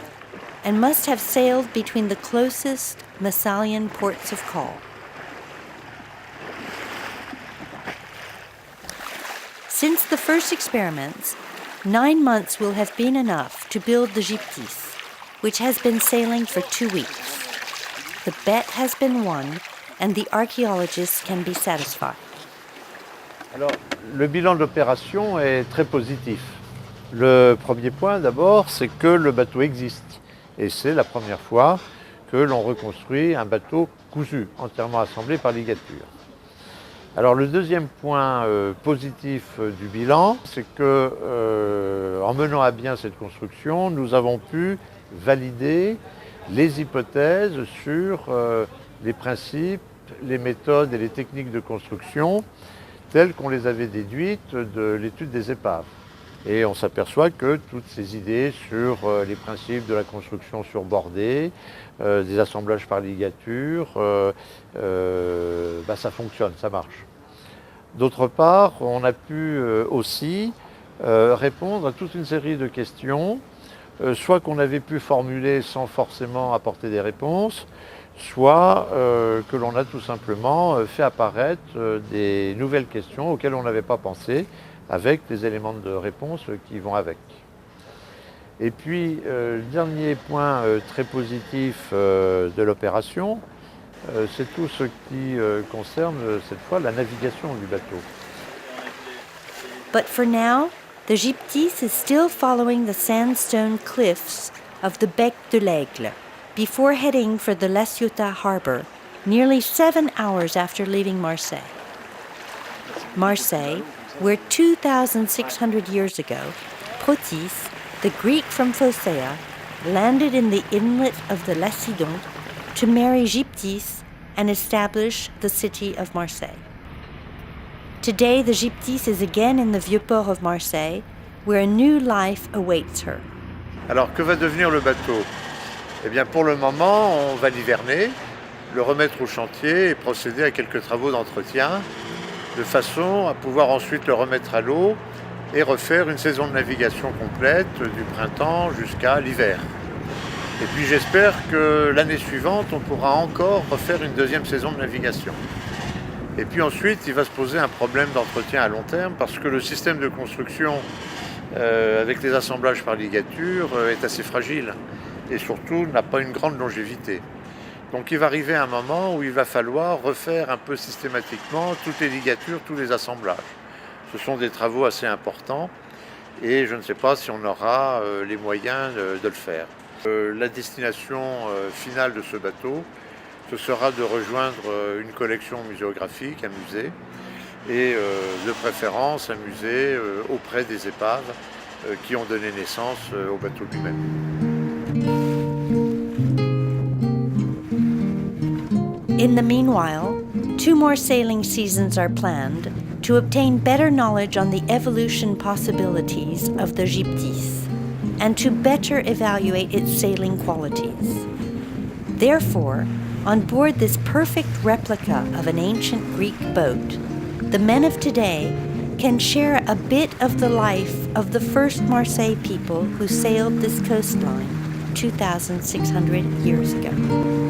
and must have sailed between the closest Massalian ports of call. Since the first experiments, 9 months will have been enough to build the Gyptis, which has been sailing for 2 weeks. The bet has been won, and the archaeologists can be satisfied. Alors, le bilan d'opération est très positif. Le premier point d'abord, c'est que le bateau existe. Et c'est la première fois que l'on reconstruit un bateau cousu, entièrement assemblé par ligature. Alors le deuxième point positif du bilan, c'est que en menant à bien cette construction, nous avons pu valider les hypothèses sur les principes, les méthodes et les techniques de construction telles qu'on les avait déduites de l'étude des épaves. Et on s'aperçoit que toutes ces idées sur les principes de la construction sur bordée, des assemblages par ligature, ça fonctionne, ça marche. D'autre part, on a pu aussi répondre à toute une série de questions, soit qu'on avait pu formuler sans forcément apporter des réponses, soit que l'on a tout simplement fait apparaître des nouvelles questions auxquelles on n'avait pas pensé, avec des éléments de réponse qui vont avec. Et puis, le dernier point très positif de l'opération, c'est tout ce qui concerne cette fois la navigation du bateau. But for now, the Gyptis is still following the sandstone cliffs of the Bec de l'Aigle before heading for the La Ciotat harbor, nearly 7 hours after leaving Marseille. Marseille, where 2,600 years ago, Protis, the Greek from Phocea, landed in the inlet of the Lacidon to marry Gyptis and establish the city of Marseille. Today, the Gyptis is again in the Vieux Port of Marseille, where a new life awaits her. Alors, que va devenir le bateau? Eh bien, pour le moment, on va l'hiverner le remettre au chantier et procéder à quelques travaux d'entretien, de façon à pouvoir ensuite le remettre à l'eau et refaire une saison de navigation complète du printemps jusqu'à l'hiver. Et puis j'espère que l'année suivante, on pourra encore refaire une deuxième saison de navigation. Et puis ensuite, il va se poser un problème d'entretien à long terme parce que le système de construction avec les assemblages par ligature est assez fragile et surtout n'a pas une grande longévité. Donc il va arriver un moment où il va falloir refaire un peu systématiquement toutes les ligatures, tous les assemblages. Ce sont des travaux assez importants et je ne sais pas si on aura les moyens de le faire. La destination finale de ce bateau, ce sera de rejoindre une collection muséographique, un musée, et de préférence un musée auprès des épaves qui ont donné naissance au bateau lui-même. In the meanwhile, 2 more sailing seasons are planned to obtain better knowledge on the evolution possibilities of the Gyptis and to better evaluate its sailing qualities. Therefore, on board this perfect replica of an ancient Greek boat, the men of today can share a bit of the life of the first Marseille people who sailed this coastline 2,600 years ago.